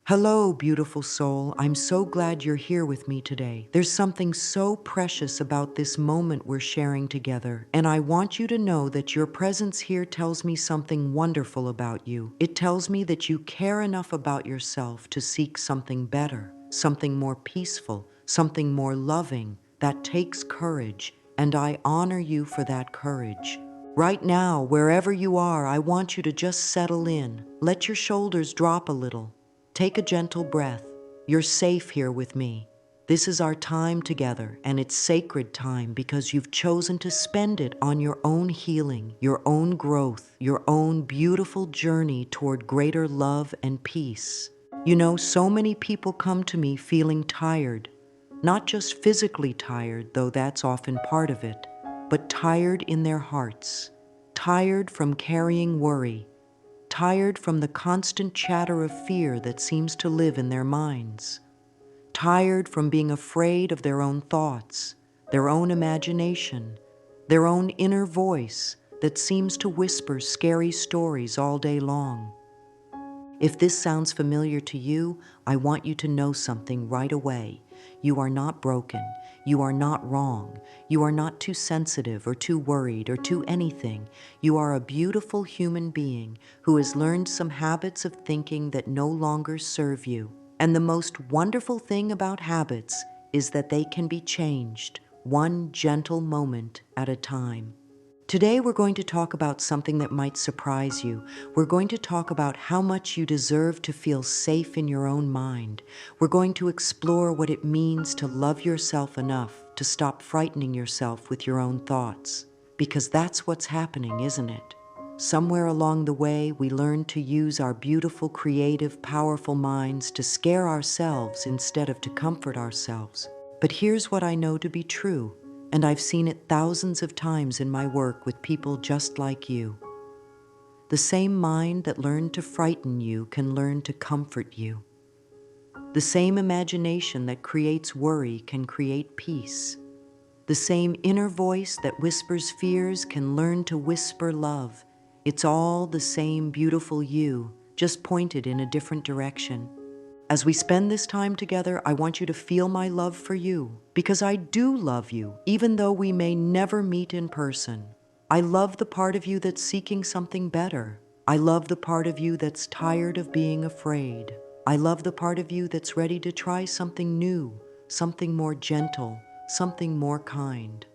Hello, beautiful soul. I'm so glad you're here with me today. There's something so precious about this moment we're sharing together, and I want you to know that your presence here tells me something wonderful about you. It tells me that you care enough about yourself to seek something better, something more peaceful, something more loving. That takes courage, and I honor you for that courage. Right now, wherever you are, I want you to just settle in. Let your shoulders drop a little. Take a gentle breath. You're safe here with me. This is our time together, and it's sacred time because you've chosen to spend it on your own healing, your own growth, your own beautiful journey toward greater love and peace. You know, so many people come to me feeling tired, not just physically tired, though that's often part of it, but tired in their hearts, tired from carrying worry, tired from the constant chatter of fear that seems to live in their minds, tired from being afraid of their own thoughts, their own imagination, their own inner voice that seems to whisper scary stories all day long. If this sounds familiar to you, I want you to know something right away. You are not broken. You are not wrong. You are not too sensitive or too worried or too anything. You are a beautiful human being who has learned some habits of thinking that no longer serve you. And the most wonderful thing about habits is that they can be changed, one gentle moment at a time. Today, we're going to talk about something that might surprise you. We're going to talk about how much you deserve to feel safe in your own mind. We're going to explore what it means to love yourself enough to stop frightening yourself with your own thoughts. Because that's what's happening, isn't it? Somewhere along the way, we learn to use our beautiful, creative, powerful minds to scare ourselves instead of to comfort ourselves. But here's what I know to be true. And I've seen it thousands of times in my work with people just like you. The same mind that learned to frighten you can learn to comfort you. The same imagination that creates worry can create peace. The same inner voice that whispers fears can learn to whisper love. It's all the same beautiful you, just pointed in a different direction. As we spend this time together, I want you to feel my love for you, because I do love you, even though we may never meet in person. I love the part of you that's seeking something better. I love the part of you that's tired of being afraid. I love the part of you that's ready to try something new, something more gentle, something more kind.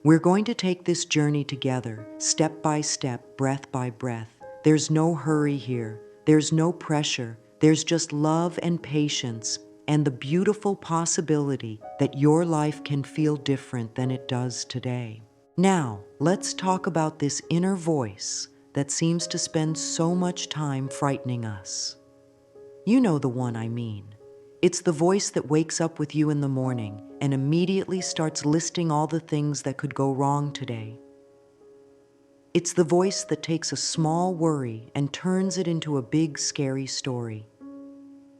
We're going to take this journey together, step by step, breath by breath. There's no hurry here. There's no pressure. There's just love and patience and the beautiful possibility that your life can feel different than it does today. Now, let's talk about this inner voice that seems to spend so much time frightening us. You know the one I mean. It's the voice that wakes up with you in the morning and immediately starts listing all the things that could go wrong today. It's the voice that takes a small worry and turns it into a big, scary story.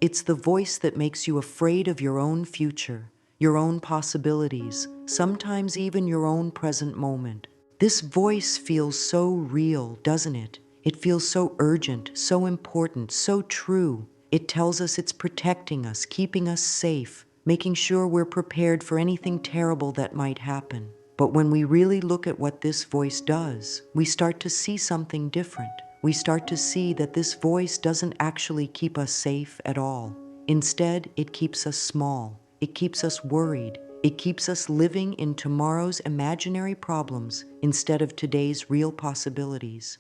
It's the voice that makes you afraid of your own future, your own possibilities, sometimes even your own present moment. This voice feels so real, doesn't it? It feels so urgent, so important, so true. It tells us it's protecting us, keeping us safe, making sure we're prepared for anything terrible that might happen. But when we really look at what this voice does, we start to see something different. We start to see that this voice doesn't actually keep us safe at all. Instead, it keeps us small. It keeps us worried. It keeps us living in tomorrow's imaginary problems instead of today's real possibilities.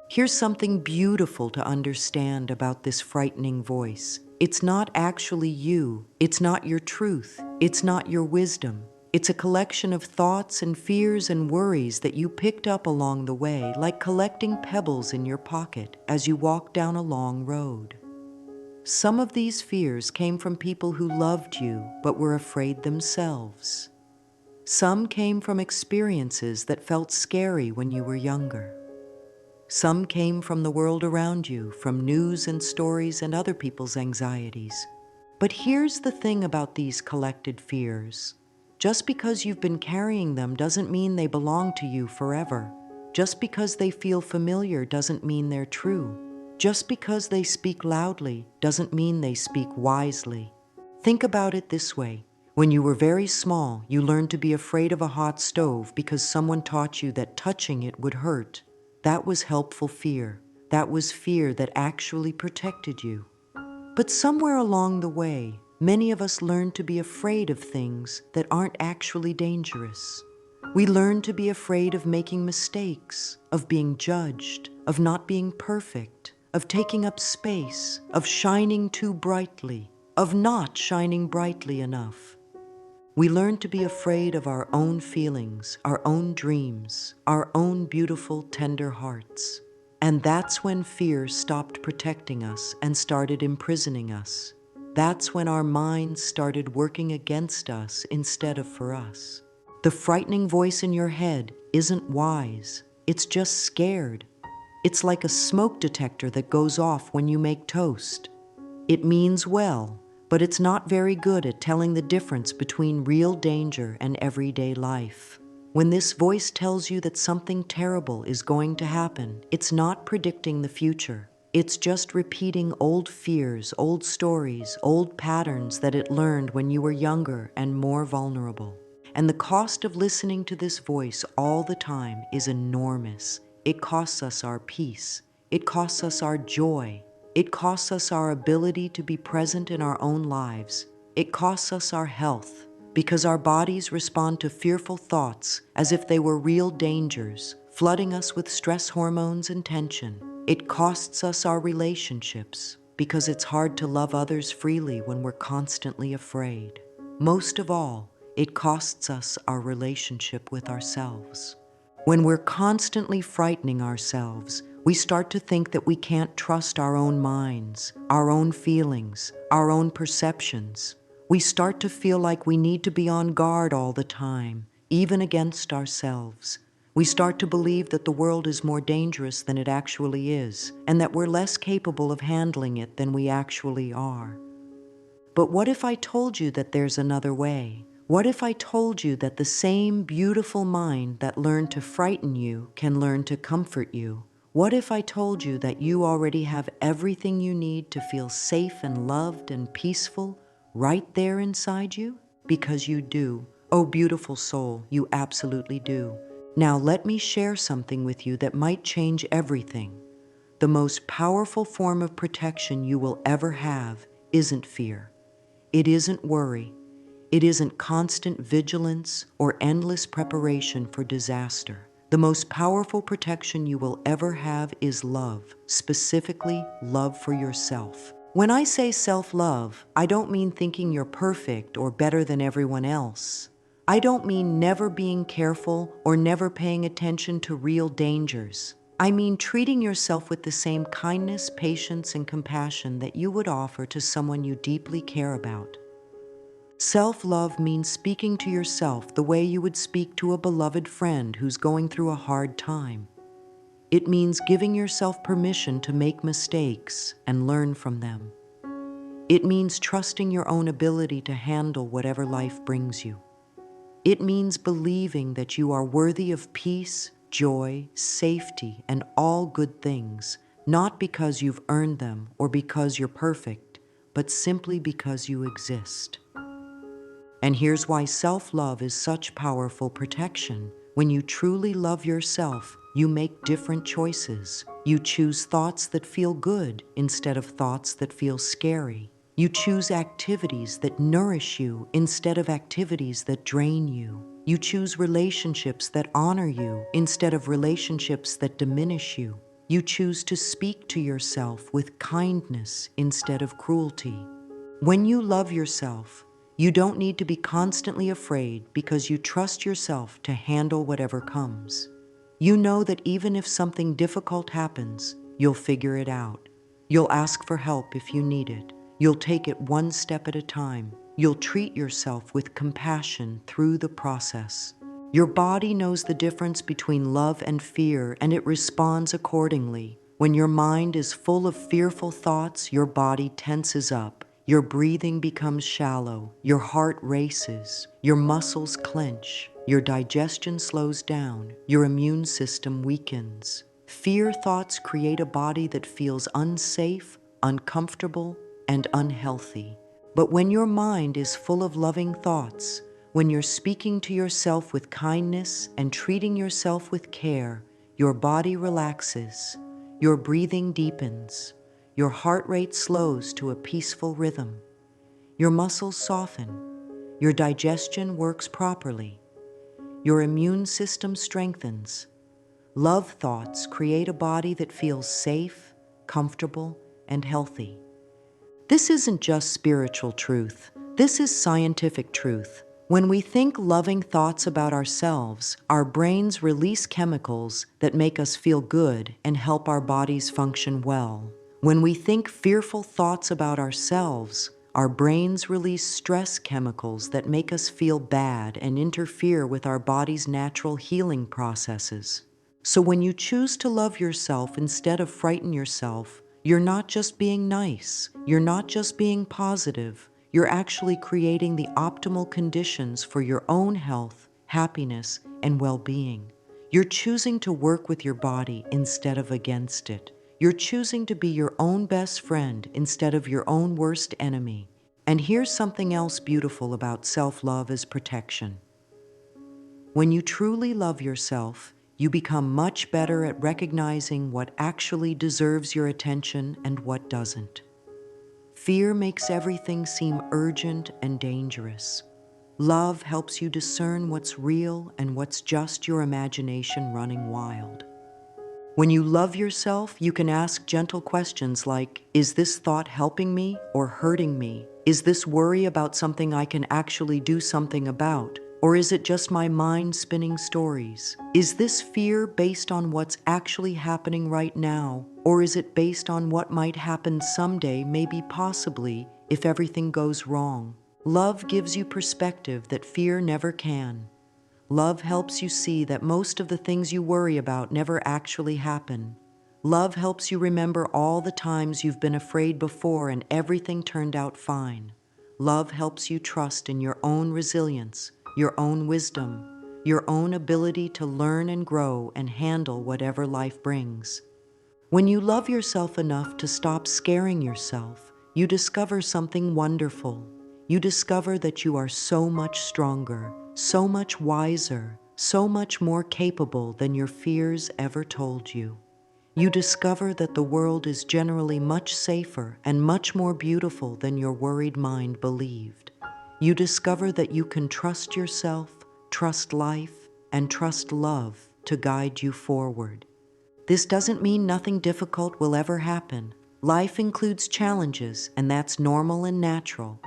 Here's something beautiful to understand about this frightening voice. It's not actually you. It's not your truth. It's not your wisdom. It's a collection of thoughts and fears and worries that you picked up along the way, like collecting pebbles in your pocket as you walk down a long road. Some of these fears came from people who loved you but were afraid themselves. Some came from experiences that felt scary when you were younger. Some came from the world around you, from news and stories and other people's anxieties. But here's the thing about these collected fears. Just because you've been carrying them doesn't mean they belong to you forever. Just because they feel familiar doesn't mean they're true. Just because they speak loudly doesn't mean they speak wisely. Think about it this way. When you were very small, you learned to be afraid of a hot stove because someone taught you that touching it would hurt. That was helpful fear. That was fear that actually protected you. But somewhere along the way, many of us learn to be afraid of things that aren't actually dangerous. We learn to be afraid of making mistakes, of being judged, of not being perfect, of taking up space, of shining too brightly, of not shining brightly enough. We learn to be afraid of our own feelings, our own dreams, our own beautiful, tender hearts. And that's when fear stopped protecting us and started imprisoning us. That's when our minds started working against us instead of for us. The frightening voice in your head isn't wise. It's just scared. It's like a smoke detector that goes off when you make toast. It means well, but it's not very good at telling the difference between real danger and everyday life. When this voice tells you that something terrible is going to happen, it's not predicting the future. It's just repeating old fears, old stories, old patterns that it learned when you were younger and more vulnerable. And the cost of listening to this voice all the time is enormous. It costs us our peace. It costs us our joy. It costs us our ability to be present in our own lives. It costs us our health, because our bodies respond to fearful thoughts as if they were real dangers, flooding us with stress hormones and tension. It costs us our relationships, because it's hard to love others freely when we're constantly afraid. Most of all, it costs us our relationship with ourselves. When we're constantly frightening ourselves, we start to think that we can't trust our own minds, our own feelings, our own perceptions. We start to feel like we need to be on guard all the time, even against ourselves. We start to believe that the world is more dangerous than it actually is, and that we're less capable of handling it than we actually are. But what if I told you that there's another way? What if I told you that the same beautiful mind that learned to frighten you can learn to comfort you? What if I told you that you already have everything you need to feel safe and loved and peaceful right there inside you? Because you do. Oh, beautiful soul, you absolutely do. Now let me share something with you that might change everything. The most powerful form of protection you will ever have isn't fear. It isn't worry. It isn't constant vigilance or endless preparation for disaster. The most powerful protection you will ever have is love, specifically love for yourself. When I say self-love, I don't mean thinking you're perfect or better than everyone else. I don't mean never being careful or never paying attention to real dangers. I mean treating yourself with the same kindness, patience, and compassion that you would offer to someone you deeply care about. Self-love means speaking to yourself the way you would speak to a beloved friend who's going through a hard time. It means giving yourself permission to make mistakes and learn from them. It means trusting your own ability to handle whatever life brings you. It means believing that you are worthy of peace, joy, safety, and all good things, not because you've earned them or because you're perfect, but simply because you exist. And here's why self-love is such powerful protection. When you truly love yourself, you make different choices. You choose thoughts that feel good instead of thoughts that feel scary. You choose activities that nourish you instead of activities that drain you. You choose relationships that honor you instead of relationships that diminish you. You choose to speak to yourself with kindness instead of cruelty. When you love yourself, you don't need to be constantly afraid because you trust yourself to handle whatever comes. You know that even if something difficult happens, you'll figure it out. You'll ask for help if you need it. You'll take it one step at a time. You'll treat yourself with compassion through the process. Your body knows the difference between love and fear, and it responds accordingly. When your mind is full of fearful thoughts, your body tenses up. Your breathing becomes shallow, your heart races, your muscles clench, your digestion slows down, your immune system weakens. Fear thoughts create a body that feels unsafe, uncomfortable, and unhealthy. But when your mind is full of loving thoughts, when you're speaking to yourself with kindness and treating yourself with care, your body relaxes, your breathing deepens, your heart rate slows to a peaceful rhythm, your muscles soften, your digestion works properly, your immune system strengthens. Love thoughts create a body that feels safe, comfortable, and healthy. This isn't just spiritual truth. This is scientific truth. When we think loving thoughts about ourselves, our brains release chemicals that make us feel good and help our bodies function well. When we think fearful thoughts about ourselves, our brains release stress chemicals that make us feel bad and interfere with our body's natural healing processes. So when you choose to love yourself instead of frighten yourself, you're not just being nice, you're not just being positive, you're actually creating the optimal conditions for your own health, happiness, and well-being. You're choosing to work with your body instead of against it. You're choosing to be your own best friend instead of your own worst enemy. And here's something else beautiful about self-love as protection. When you truly love yourself, you become much better at recognizing what actually deserves your attention and what doesn't. Fear makes everything seem urgent and dangerous. Love helps you discern what's real and what's just your imagination running wild. When you love yourself, you can ask gentle questions like, is this thought helping me or hurting me? Is this worry about something I can actually do something about? Or is it just my mind spinning stories? Is this fear based on what's actually happening right now? Or is it based on what might happen someday, maybe possibly, if everything goes wrong? Love gives you perspective that fear never can. Love helps you see that most of the things you worry about never actually happen. Love helps you remember all the times you've been afraid before and everything turned out fine. Love helps you trust in your own resilience, your own wisdom, your own ability to learn and grow and handle whatever life brings. When you love yourself enough to stop scaring yourself, you discover something wonderful. You discover that you are so much stronger, so much wiser, so much more capable than your fears ever told you. You discover that the world is generally much safer and much more beautiful than your worried mind believed. You discover that you can trust yourself, trust life, and trust love to guide you forward. This doesn't mean nothing difficult will ever happen. Life includes challenges, and that's normal and natural.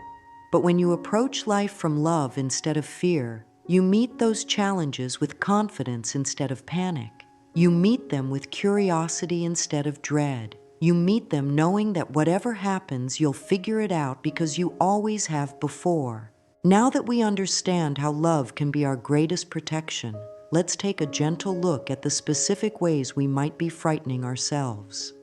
But when you approach life from love instead of fear, you meet those challenges with confidence instead of panic. You meet them with curiosity instead of dread. You meet them knowing that whatever happens, you'll figure it out because you always have before. Now that we understand how love can be our greatest protection, let's take a gentle look at the specific ways we might be frightening ourselves.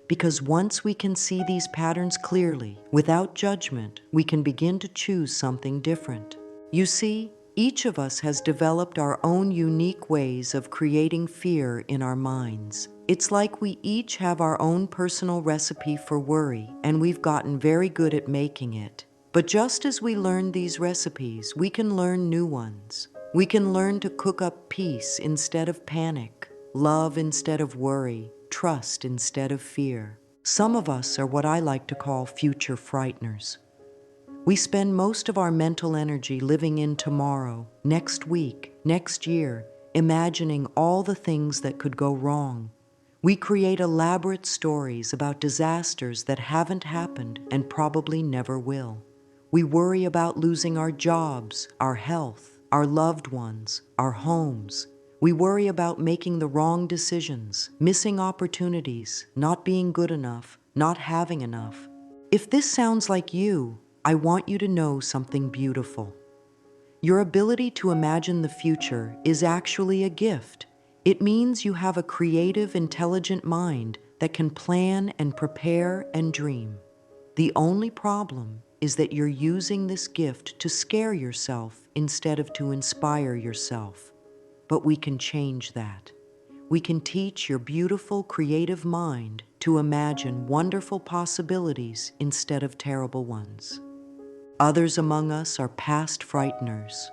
Because once we can see these patterns clearly, without judgment, we can begin to choose something different. You see, each of us has developed our own unique ways of creating fear in our minds. It's like we each have our own personal recipe for worry, and we've gotten very good at making it. But just as we learn these recipes, we can learn new ones. We can learn to cook up peace instead of panic, love instead of worry, trust instead of fear. Some of us are what I like to call future frighteners. We spend most of our mental energy living in tomorrow, next week, next year, imagining all the things that could go wrong. We create elaborate stories about disasters that haven't happened and probably never will. We worry about losing our jobs, our health, our loved ones, our homes. We worry about making the wrong decisions, missing opportunities, not being good enough, not having enough. If this sounds like you, I want you to know something beautiful. Your ability to imagine the future is actually a gift. It means you have a creative, intelligent mind that can plan and prepare and dream. The only problem is that you're using this gift to scare yourself instead of to inspire yourself. But we can change that. we can teach your beautiful, creative mind to imagine wonderful possibilities instead of terrible ones. Others among us are past frighteners.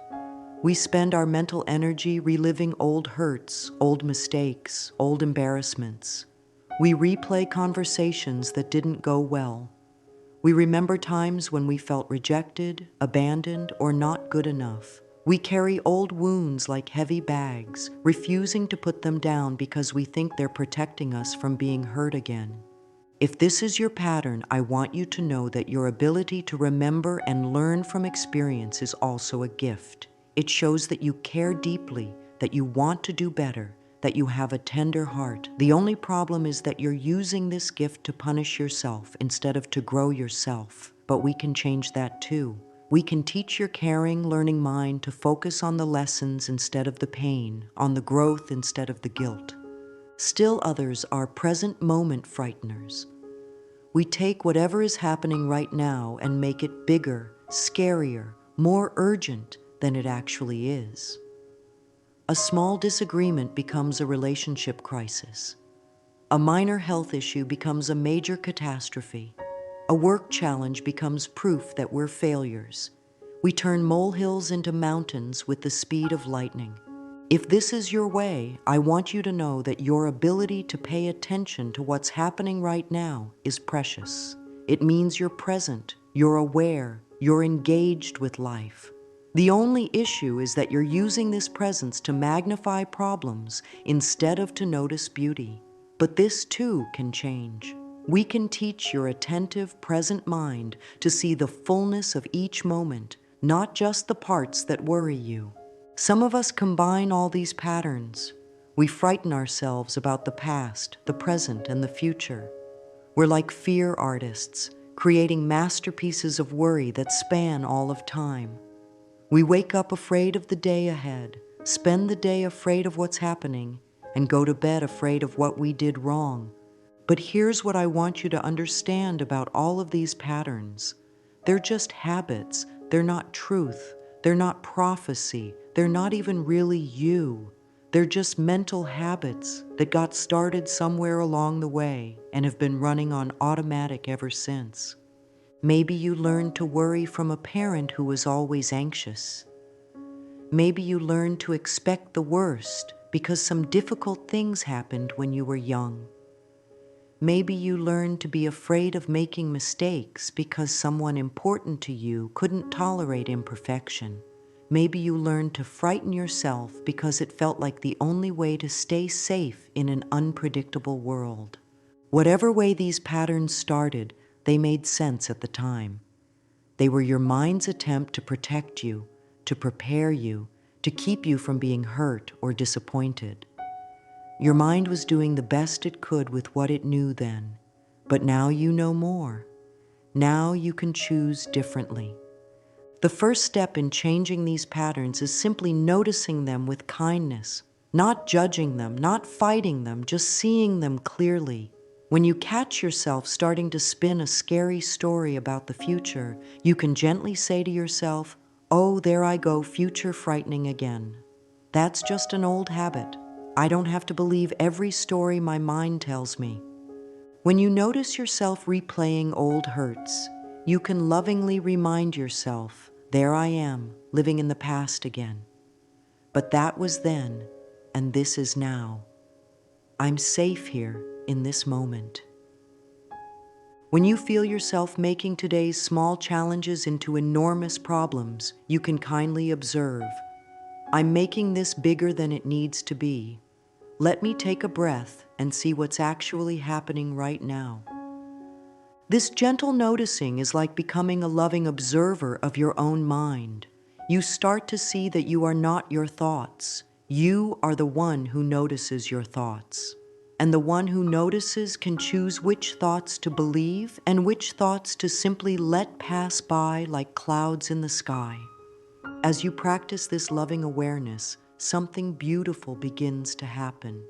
We spend our mental energy reliving old hurts, old mistakes, old embarrassments. We replay conversations that didn't go well. We remember times when we felt rejected, abandoned, or not good enough. We carry old wounds like heavy bags, refusing to put them down because we think they're protecting us from being hurt again. If this is your pattern, I want you to know that your ability to remember and learn from experience is also a gift. It shows that you care deeply, that you want to do better, that you have a tender heart. The only problem is that you're using this gift to punish yourself instead of to grow yourself. But we can change that too. We can teach your caring, learning mind to focus on the lessons instead of the pain, on the growth instead of the guilt. Still others are present moment frighteners. We take whatever is happening right now and make it bigger, scarier, more urgent than it actually is. A small disagreement becomes a relationship crisis. A minor health issue becomes a major catastrophe. A work challenge becomes proof that we're failures. We turn molehills into mountains with the speed of lightning. If this is your way, I want you to know that your ability to pay attention to what's happening right now is precious. It means you're present, you're aware, you're engaged with life. The only issue is that you're using this presence to magnify problems instead of to notice beauty. But this too can change. We can teach your attentive, present mind to see the fullness of each moment, not just the parts that worry you. Some of us combine all these patterns. We frighten ourselves about the past, the present, and the future. We're like fear artists, creating masterpieces of worry that span all of time. We wake up afraid of the day ahead, spend the day afraid of what's happening, and go to bed afraid of what we did wrong. But here's what I want you to understand about all of these patterns. They're just habits. They're not truth. They're not prophecy. They're not even really you. They're just mental habits that got started somewhere along the way and have been running on automatic ever since. Maybe you learned to worry from a parent who was always anxious. Maybe you learned to expect the worst because some difficult things happened when you were young. Maybe you learned to be afraid of making mistakes because someone important to you couldn't tolerate imperfection. Maybe you learned to frighten yourself because it felt like the only way to stay safe in an unpredictable world. Whatever way these patterns started, they made sense at the time. They were your mind's attempt to protect you, to prepare you, to keep you from being hurt or disappointed. Your mind was doing the best it could with what it knew then, but now you know more. Now you can choose differently. The first step in changing these patterns is simply noticing them with kindness, not judging them, not fighting them, just seeing them clearly. When you catch yourself starting to spin a scary story about the future, you can gently say to yourself, "Oh, there I go, future frightening again." That's just an old habit. I don't have to believe every story my mind tells me. When you notice yourself replaying old hurts, you can lovingly remind yourself, there I am, living in the past again. But that was then, and this is now. I'm safe here in this moment. When you feel yourself making today's small challenges into enormous problems, you can kindly observe, I'm making this bigger than it needs to be. Let me take a breath and see what's actually happening right now. This gentle noticing is like becoming a loving observer of your own mind. You start to see that you are not your thoughts. You are the one who notices your thoughts. And the one who notices can choose which thoughts to believe and which thoughts to simply let pass by like clouds in the sky. As you practice this loving awareness, something beautiful begins to happen.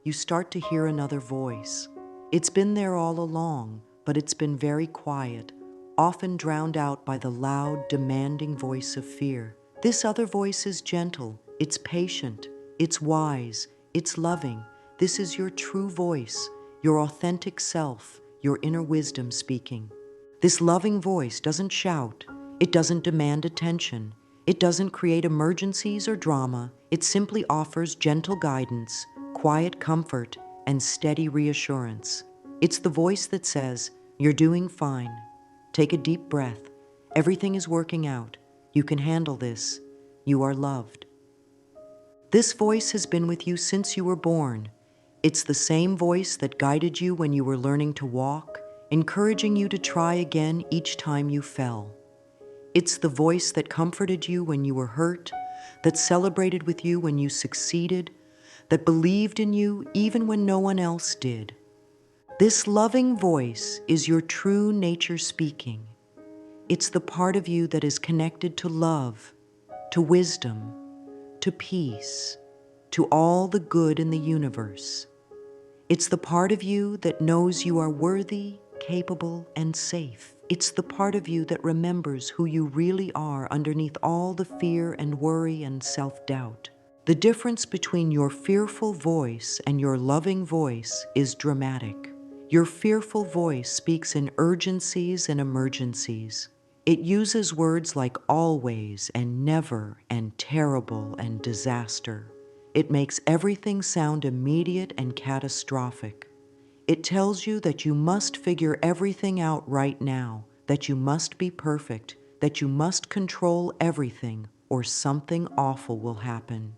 You start to hear another voice. It's been there all along, but it's been very quiet, often drowned out by the loud, demanding voice of fear. This other voice is gentle, it's patient, it's wise, it's loving, This is your true voice, your authentic self, your inner wisdom speaking. This loving voice doesn't shout. It doesn't demand attention. It doesn't create emergencies or drama. It simply offers gentle guidance, quiet comfort, and steady reassurance. It's the voice that says, "You're doing fine. Take a deep breath. Everything is working out. You can handle this. You are loved." This voice has been with you since you were born. It's the same voice that guided you when you were learning to walk, encouraging you to try again each time you fell. It's the voice that comforted you when you were hurt, that celebrated with you when you succeeded, that believed in you even when no one else did. This loving voice is your true nature speaking. It's the part of you that is connected to love, to wisdom, to peace, to all the good in the universe. It's the part of you that knows you are worthy, capable, and safe. It's the part of you that remembers who you really are underneath all the fear and worry and self-doubt. The difference between your fearful voice and your loving voice is dramatic. Your fearful voice speaks in urgencies and emergencies. It uses words like always and never and terrible and disaster. It makes everything sound immediate and catastrophic. It tells you that you must figure everything out right now, that you must be perfect, that you must control everything, or something awful will happen.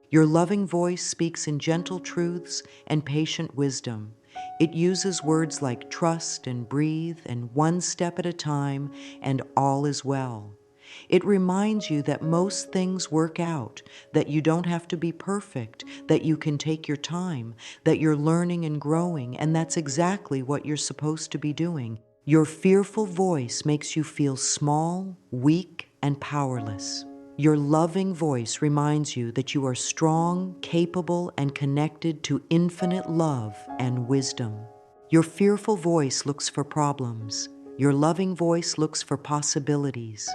Your loving voice speaks in gentle truths and patient wisdom. It uses words like trust and breathe and one step at a time and all is well. It reminds you that most things work out, that you don't have to be perfect, that you can take your time, that you're learning and growing, and that's exactly what you're supposed to be doing. Your fearful voice makes you feel small, weak, and powerless. Your loving voice reminds you that you are strong, capable, and connected to infinite love and wisdom. Your fearful voice looks for problems. Your loving voice looks for possibilities.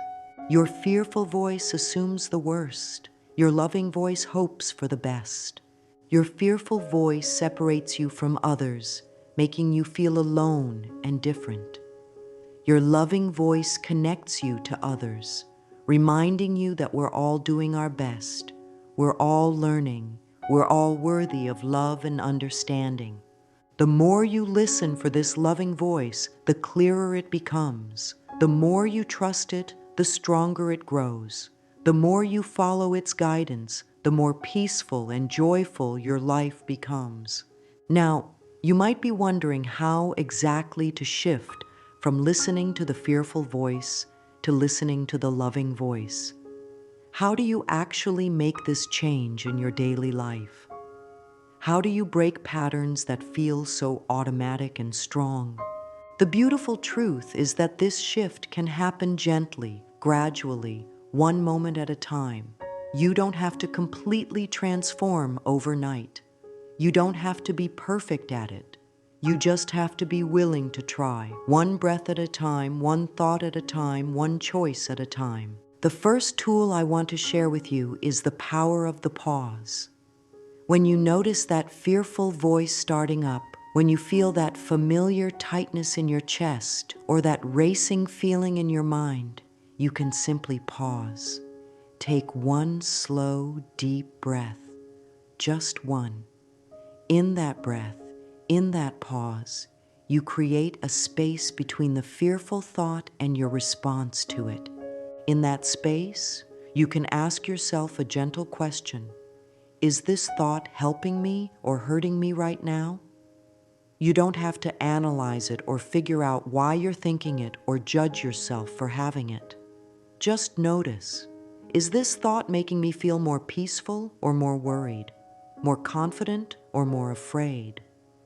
Your fearful voice assumes the worst. Your loving voice hopes for the best. Your fearful voice separates you from others, making you feel alone and different. Your loving voice connects you to others, reminding you that we're all doing our best. We're all learning. We're all worthy of love and understanding. The more you listen for this loving voice, the clearer it becomes. The more you trust it, the stronger it grows. The more you follow its guidance, the more peaceful and joyful your life becomes. Now, you might be wondering how exactly to shift from listening to the fearful voice to listening to the loving voice. How do you actually make this change in your daily life? How do you break patterns that feel so automatic and strong? The beautiful truth is that this shift can happen gently, gradually, one moment at a time. You don't have to completely transform overnight. You don't have to be perfect at it. You just have to be willing to try, one breath at a time, one thought at a time, one choice at a time. The first tool I want to share with you is the power of the pause. When you notice that fearful voice starting up, when you feel that familiar tightness in your chest or that racing feeling in your mind, you can simply pause. Take one slow, deep breath, just one. In that breath, in that pause, you create a space between the fearful thought and your response to it. In that space, you can ask yourself a gentle question. Is this thought helping me or hurting me right now? You don't have to analyze it or figure out why you're thinking it or judge yourself for having it. Just notice. Is this thought making me feel more peaceful or more worried? More confident or more afraid?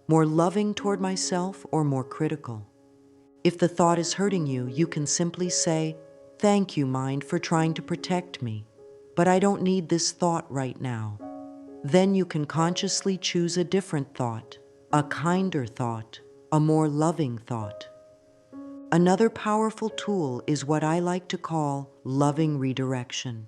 More loving toward myself or more critical? If the thought is hurting you, you can simply say, "Thank you, mind, for trying to protect me, but I don't need this thought right now." Then you can consciously choose a different thought, a kinder thought, a more loving thought. Another powerful tool is what I like to call loving redirection.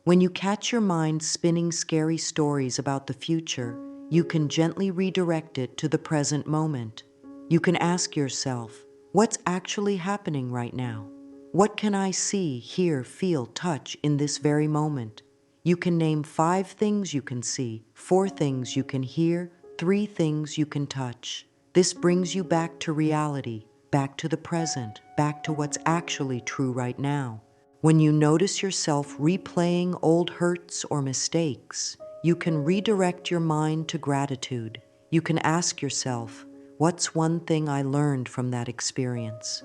When you catch your mind spinning scary stories about the future, you can gently redirect it to the present moment. You can ask yourself, what's actually happening right now? What can I see, hear, feel, touch in this very moment? You can name 5 things you can see, 4 things you can hear, 3 things you can touch. This brings you back to reality, back to the present, back to what's actually true right now. When you notice yourself replaying old hurts or mistakes, you can redirect your mind to gratitude. You can ask yourself, what's one thing I learned from that experience?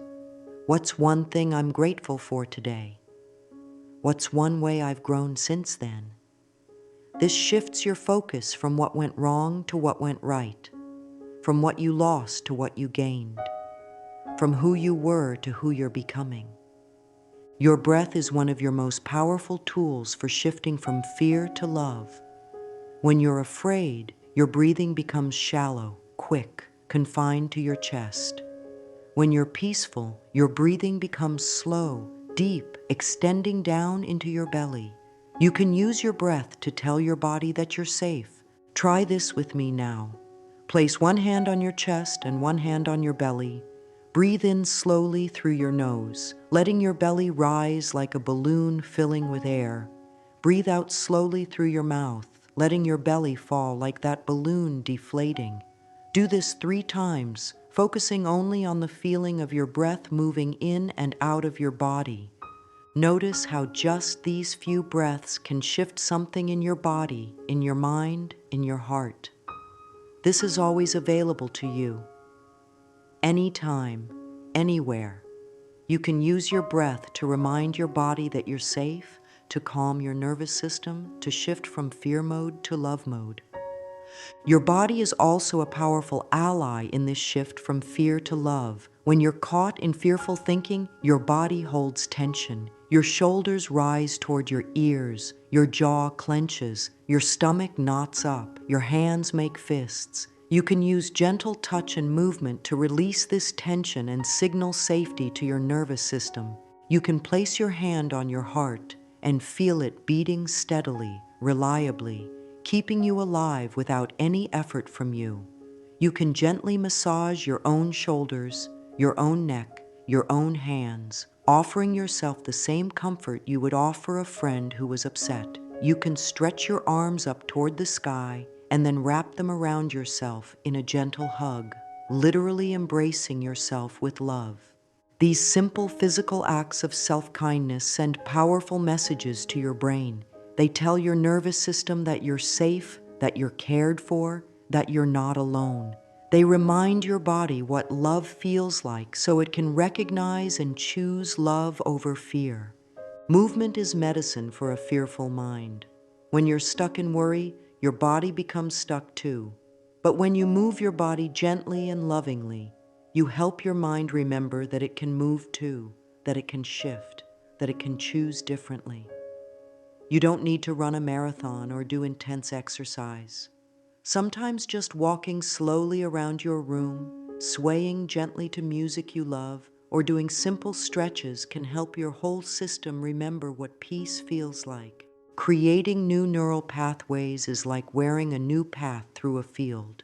What's one thing I'm grateful for today? What's one way I've grown since then? This shifts your focus from what went wrong to what went right, from what you lost to what you gained, from who you were to who you're becoming. Your breath is one of your most powerful tools for shifting from fear to love. When you're afraid, your breathing becomes shallow, quick, confined to your chest. When you're peaceful, your breathing becomes slow, deep, extending down into your belly. You can use your breath to tell your body that you're safe. Try this with me now. Place one hand on your chest and one hand on your belly. Breathe in slowly through your nose, letting your belly rise like a balloon filling with air. Breathe out slowly through your mouth, letting your belly fall like that balloon deflating. Do this 3 times, focusing only on the feeling of your breath moving in and out of your body. Notice how just these few breaths can shift something in your body, in your mind, in your heart. This is always available to you. Anytime, anywhere. You can use your breath to remind your body that you're safe, to calm your nervous system, to shift from fear mode to love mode. Your body is also a powerful ally in this shift from fear to love. When you're caught in fearful thinking, your body holds tension. Your shoulders rise toward your ears, your jaw clenches, your stomach knots up, your hands make fists. You can use gentle touch and movement to release this tension and signal safety to your nervous system. You can place your hand on your heart and feel it beating steadily, reliably, keeping you alive without any effort from you. You can gently massage your own shoulders, your own neck, your own hands, offering yourself the same comfort you would offer a friend who was upset. You can stretch your arms up toward the sky and then wrap them around yourself in a gentle hug, literally embracing yourself with love. These simple physical acts of self-kindness send powerful messages to your brain. They tell your nervous system that you're safe, that you're cared for, that you're not alone. They remind your body what love feels like so it can recognize and choose love over fear. Movement is medicine for a fearful mind. When you're stuck in worry, your body becomes stuck too. But when you move your body gently and lovingly, you help your mind remember that it can move too, that it can shift, that it can choose differently. You don't need to run a marathon or do intense exercise. Sometimes just walking slowly around your room, swaying gently to music you love, or doing simple stretches can help your whole system remember what peace feels like. Creating new neural pathways is like wearing a new path through a field.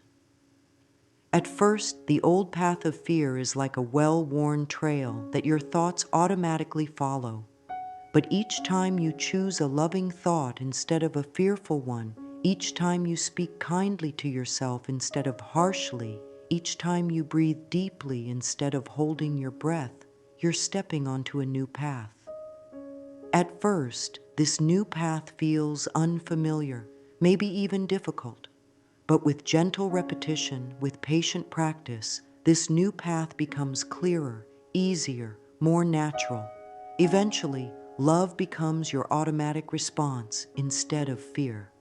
At first, the old path of fear is like a well-worn trail that your thoughts automatically follow. But each time you choose a loving thought instead of a fearful one, each time you speak kindly to yourself instead of harshly, each time you breathe deeply instead of holding your breath, you're stepping onto a new path. At first, this new path feels unfamiliar, maybe even difficult. But with gentle repetition, with patient practice, this new path becomes clearer, easier, more natural. Eventually, love becomes your automatic response instead of fear.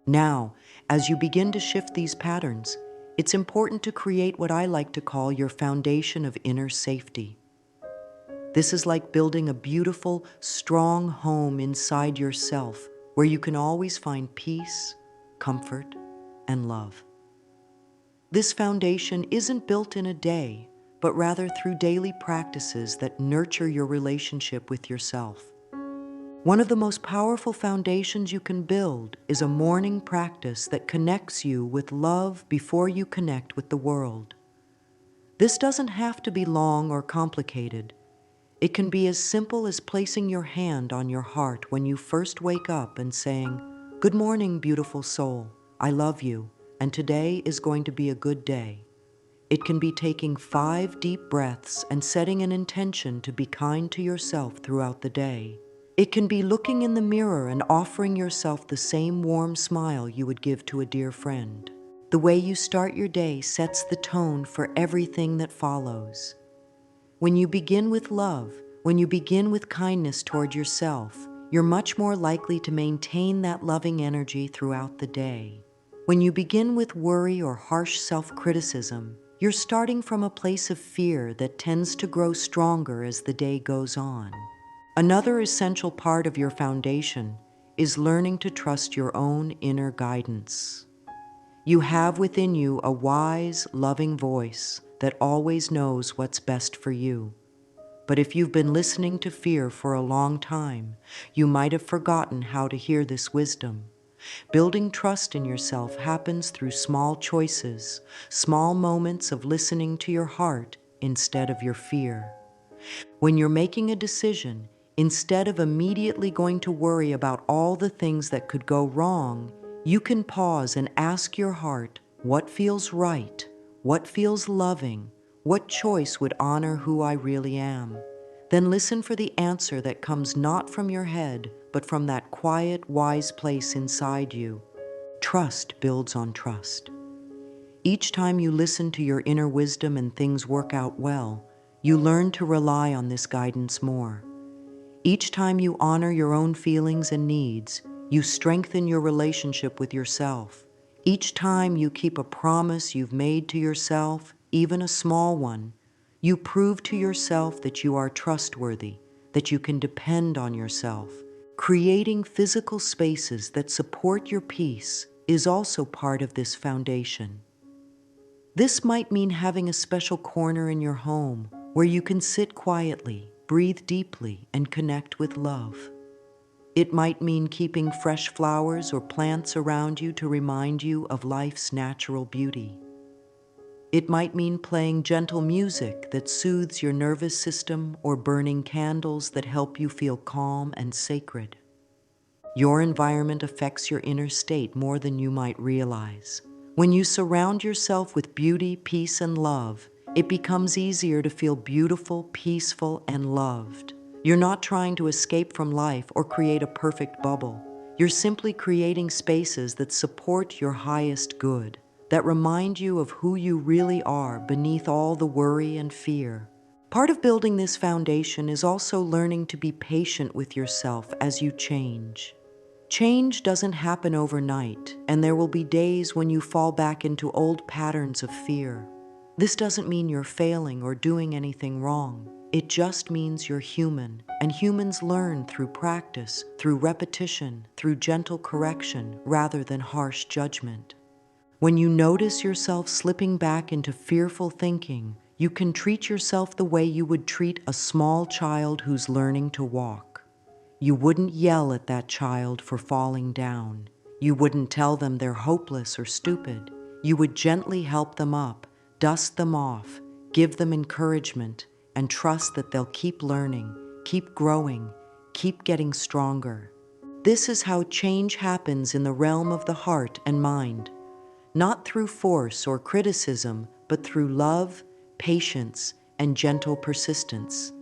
Now, as you begin to shift these patterns, it's important to create what I like to call your foundation of inner safety. This is like building a beautiful, strong home inside yourself where you can always find peace, comfort, and love. This foundation isn't built in a day, but rather through daily practices that nurture your relationship with yourself. One of the most powerful foundations you can build is a morning practice that connects you with love before you connect with the world. This doesn't have to be long or complicated. It can be as simple as placing your hand on your heart when you first wake up and saying, "Good morning, beautiful soul. I love you, and today is going to be a good day." It can be taking 5 deep breaths and setting an intention to be kind to yourself throughout the day. It can be looking in the mirror and offering yourself the same warm smile you would give to a dear friend. The way you start your day sets the tone for everything that follows. When you begin with love, when you begin with kindness toward yourself, you're much more likely to maintain that loving energy throughout the day. When you begin with worry or harsh self-criticism, you're starting from a place of fear that tends to grow stronger as the day goes on. Another essential part of your foundation is learning to trust your own inner guidance. You have within you a wise, loving voice that always knows what's best for you. But if you've been listening to fear for a long time, you might have forgotten how to hear this wisdom. Building trust in yourself happens through small choices, small moments of listening to your heart instead of your fear. When you're making a decision, instead of immediately going to worry about all the things that could go wrong, you can pause and ask your heart, what feels right? What feels loving? What choice would honor who I really am? Then listen for the answer that comes not from your head, but from that quiet, wise place inside you. Trust builds on trust. Each time you listen to your inner wisdom and things work out well, you learn to rely on this guidance more. Each time you honor your own feelings and needs, you strengthen your relationship with yourself. Each time you keep a promise you've made to yourself, even a small one, you prove to yourself that you are trustworthy, that you can depend on yourself. Creating physical spaces that support your peace is also part of this foundation. This might mean having a special corner in your home where you can sit quietly, breathe deeply, and connect with love. It might mean keeping fresh flowers or plants around you to remind you of life's natural beauty. It might mean playing gentle music that soothes your nervous system or burning candles that help you feel calm and sacred. Your environment affects your inner state more than you might realize. When you surround yourself with beauty, peace, and love, it becomes easier to feel beautiful, peaceful, and loved. You're not trying to escape from life or create a perfect bubble. You're simply creating spaces that support your highest good, that remind you of who you really are beneath all the worry and fear. Part of building this foundation is also learning to be patient with yourself as you change. Change doesn't happen overnight, and there will be days when you fall back into old patterns of fear. This doesn't mean you're failing or doing anything wrong. It just means you're human, and humans learn through practice, through repetition, through gentle correction, rather than harsh judgment. When you notice yourself slipping back into fearful thinking, you can treat yourself the way you would treat a small child who's learning to walk. You wouldn't yell at that child for falling down. You wouldn't tell them they're hopeless or stupid. You would gently help them up, dust them off, give them encouragement, and trust that they'll keep learning, keep growing, keep getting stronger. This is how change happens in the realm of the heart and mind, not through force or criticism, but through love, patience, and gentle persistence.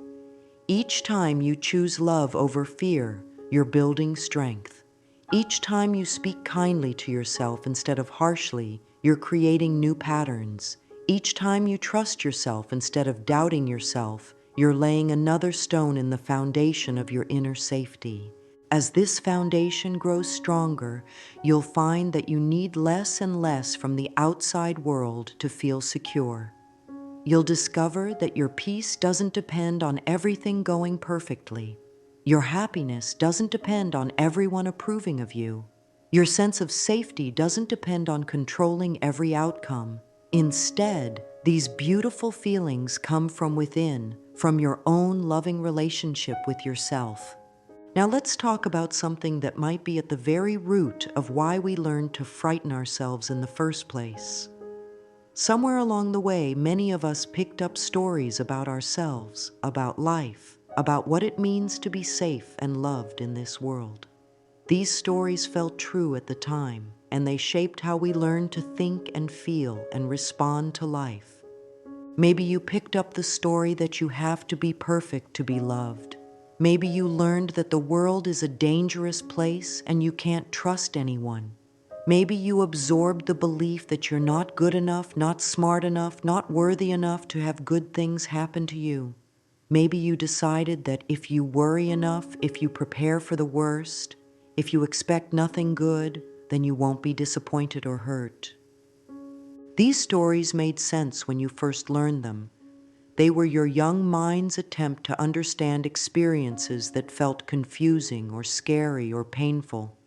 Each time you choose love over fear, you're building strength. Each time you speak kindly to yourself instead of harshly, you're creating new patterns. Each time you trust yourself instead of doubting yourself, you're laying another stone in the foundation of your inner safety. As this foundation grows stronger, you'll find that you need less and less from the outside world to feel secure. You'll discover that your peace doesn't depend on everything going perfectly. Your happiness doesn't depend on everyone approving of you. Your sense of safety doesn't depend on controlling every outcome. Instead, these beautiful feelings come from within, from your own loving relationship with yourself. Now let's talk about something that might be at the very root of why we learned to frighten ourselves in the first place. Somewhere along the way, many of us picked up stories about ourselves, about life, about what it means to be safe and loved in this world. These stories felt true at the time, and they shaped how we learned to think and feel and respond to life. Maybe you picked up the story that you have to be perfect to be loved. Maybe you learned that the world is a dangerous place and you can't trust anyone. Maybe you absorbed the belief that you're not good enough, not smart enough, not worthy enough to have good things happen to you. Maybe you decided that if you worry enough, if you prepare for the worst, if you expect nothing good, then you won't be disappointed or hurt. These stories made sense when you first learned them. They were your young mind's attempt to understand experiences that felt confusing or scary or painful.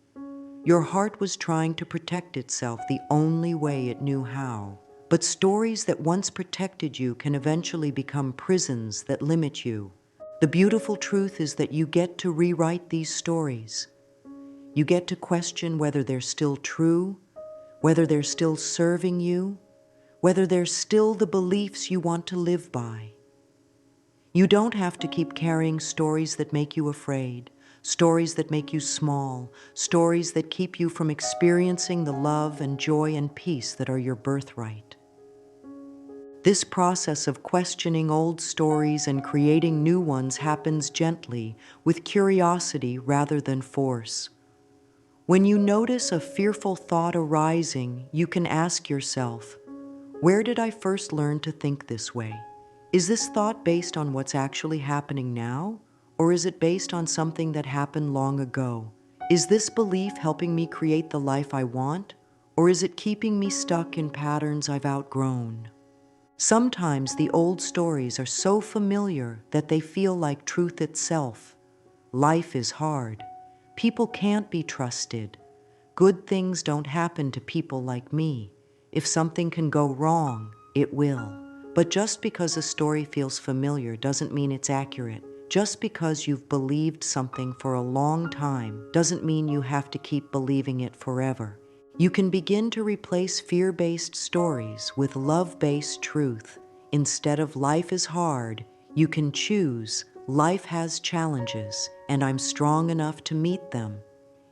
Your heart was trying to protect itself the only way it knew how. But stories that once protected you can eventually become prisons that limit you. The beautiful truth is that you get to rewrite these stories. You get to question whether they're still true, whether they're still serving you, whether they're still the beliefs you want to live by. You don't have to keep carrying stories that make you afraid, stories that make you small, stories that keep you from experiencing the love and joy and peace that are your birthright. This process of questioning old stories and creating new ones happens gently, with curiosity rather than force. When you notice a fearful thought arising, you can ask yourself, where did I first learn to think this way? Is this thought based on what's actually happening now? Or is it based on something that happened long ago? Is this belief helping me create the life I want? Or is it keeping me stuck in patterns I've outgrown? Sometimes the old stories are so familiar that they feel like truth itself. Life is hard. People can't be trusted. Good things don't happen to people like me. If something can go wrong, it will. But just because a story feels familiar doesn't mean it's accurate. Just because you've believed something for a long time doesn't mean you have to keep believing it forever. You can begin to replace fear-based stories with love-based truth. Instead of life is hard, you can choose life has challenges and I'm strong enough to meet them.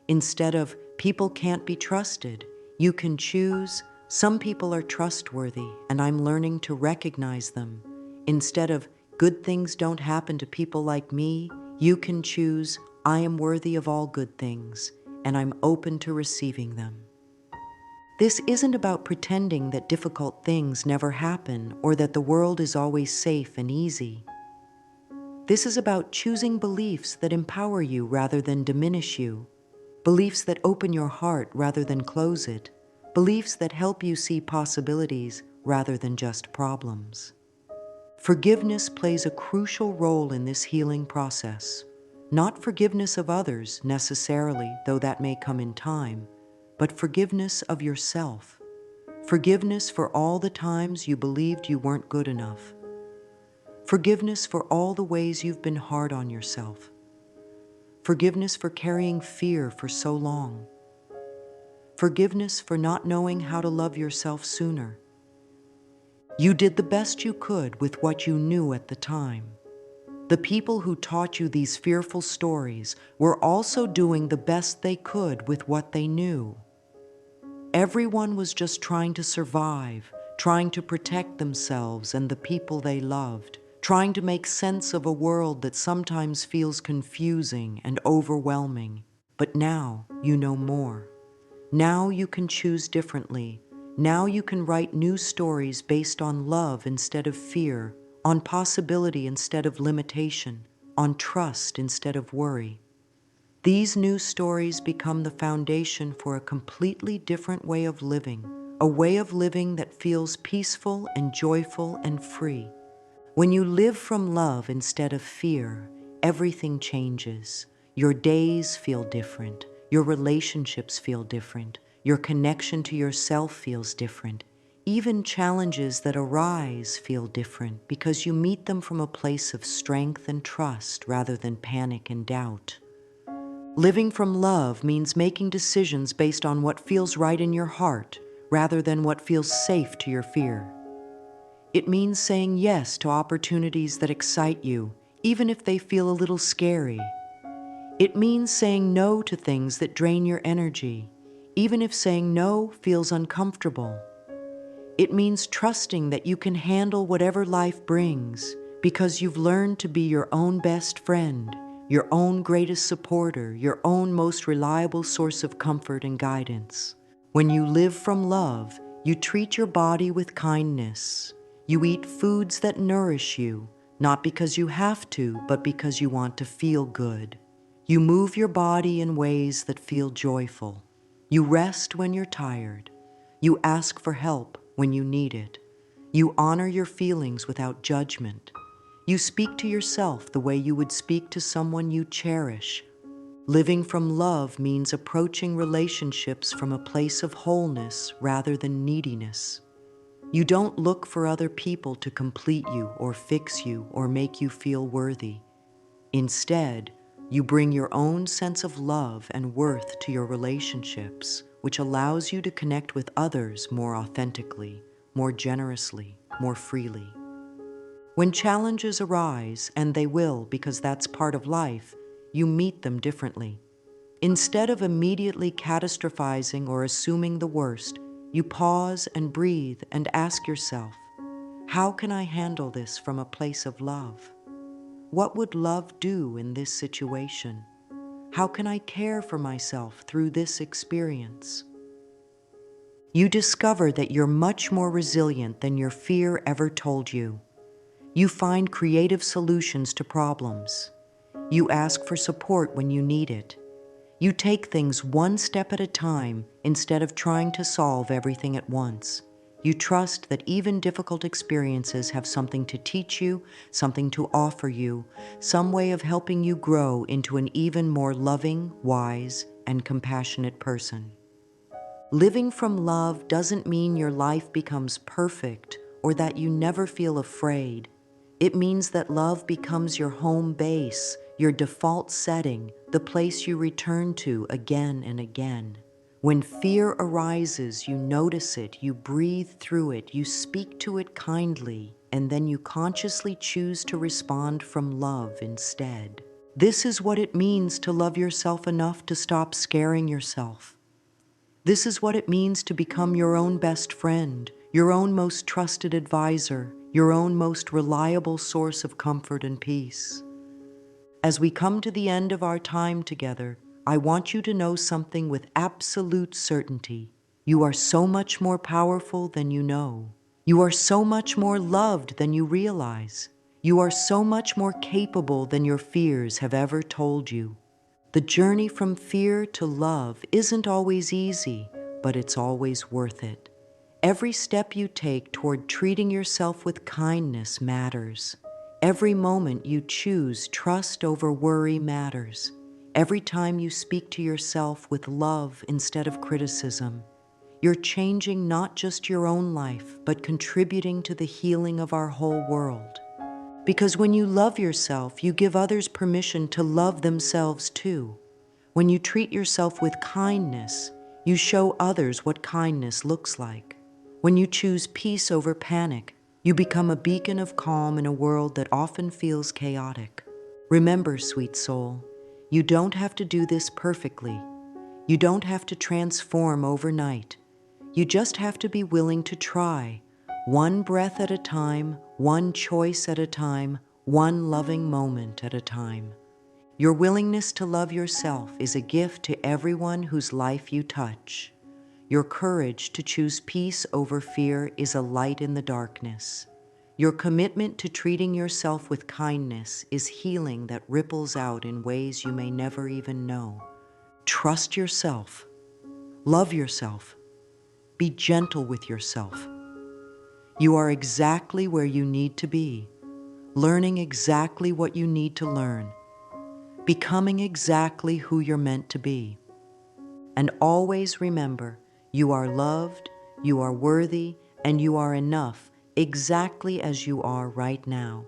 Instead of people can't be trusted, you can choose some people are trustworthy and I'm learning to recognize them. Instead of good things don't happen to people like me, you can choose I am worthy of all good things and I'm open to receiving them. This isn't about pretending that difficult things never happen or that the world is always safe and easy. This is about choosing beliefs that empower you rather than diminish you, beliefs that open your heart rather than close it, beliefs that help you see possibilities rather than just problems. Forgiveness plays a crucial role in this healing process. Not forgiveness of others necessarily, though that may come in time, but forgiveness of yourself. Forgiveness for all the times you believed you weren't good enough. Forgiveness for all the ways you've been hard on yourself. Forgiveness for carrying fear for so long. Forgiveness for not knowing how to love yourself sooner. You did the best you could with what you knew at the time. The people who taught you these fearful stories were also doing the best they could with what they knew. Everyone was just trying to survive, trying to protect themselves and the people they loved, trying to make sense of a world that sometimes feels confusing and overwhelming. But now you know more. Now you can choose differently. Now you can write new stories based on love instead of fear, on possibility instead of limitation, on trust instead of worry. These new stories become the foundation for a completely different way of living, a way of living that feels peaceful and joyful and free. When you live from love instead of fear, everything changes. Your days feel different. Your relationships feel different. Your connection to yourself feels different. Even challenges that arise feel different because you meet them from a place of strength and trust rather than panic and doubt. Living from love means making decisions based on what feels right in your heart rather than what feels safe to your fear. It means saying yes to opportunities that excite you, even if they feel a little scary. It means saying no to things that drain your energy, even if saying no feels uncomfortable. It means trusting that you can handle whatever life brings because you've learned to be your own best friend, your own greatest supporter, your own most reliable source of comfort and guidance. When you live from love, you treat your body with kindness. You eat foods that nourish you, not because you have to, but because you want to feel good. You move your body in ways that feel joyful. You rest when you're tired. You ask for help when you need it. You honor your feelings without judgment. You speak to yourself the way you would speak to someone you cherish. Living from love means approaching relationships from a place of wholeness rather than neediness. You don't look for other people to complete you or fix you or make you feel worthy. Instead, you bring your own sense of love and worth to your relationships, which allows you to connect with others more authentically, more generously, more freely. When challenges arise, and they will because that's part of life, you meet them differently. Instead of immediately catastrophizing or assuming the worst, you pause and breathe and ask yourself, how can I handle this from a place of love? What would love do in this situation? How can I care for myself through this experience? You discover that you're much more resilient than your fear ever told you. You find creative solutions to problems. You ask for support when you need it. You take things one step at a time instead of trying to solve everything at once. You trust that even difficult experiences have something to teach you, something to offer you, some way of helping you grow into an even more loving, wise, and compassionate person. Living from love doesn't mean your life becomes perfect or that you never feel afraid. It means that love becomes your home base, your default setting, the place you return to again and again. When fear arises, you notice it, you breathe through it, you speak to it kindly, and then you consciously choose to respond from love instead. This is what it means to love yourself enough to stop scaring yourself. This is what it means to become your own best friend, your own most trusted advisor, your own most reliable source of comfort and peace. As we come to the end of our time together, I want you to know something with absolute certainty. You are so much more powerful than you know. You are so much more loved than you realize. You are so much more capable than your fears have ever told you. The journey from fear to love isn't always easy, but it's always worth it. Every step you take toward treating yourself with kindness matters. Every moment you choose trust over worry matters. Every time you speak to yourself with love instead of criticism, you're changing not just your own life, but contributing to the healing of our whole world. Because when you love yourself, you give others permission to love themselves too. When you treat yourself with kindness, you show others what kindness looks like. When you choose peace over panic, you become a beacon of calm in a world that often feels chaotic. Remember, sweet soul, you don't have to do this perfectly. You don't have to transform overnight. You just have to be willing to try, one breath at a time, one choice at a time, one loving moment at a time. Your willingness to love yourself is a gift to everyone whose life you touch. Your courage to choose peace over fear is a light in the darkness. Your commitment to treating yourself with kindness is healing that ripples out in ways you may never even know. Trust yourself. Love yourself. Be gentle with yourself. You are exactly where you need to be, learning exactly what you need to learn, becoming exactly who you're meant to be. And always remember, you are loved, you are worthy, and you are enough exactly as you are right now.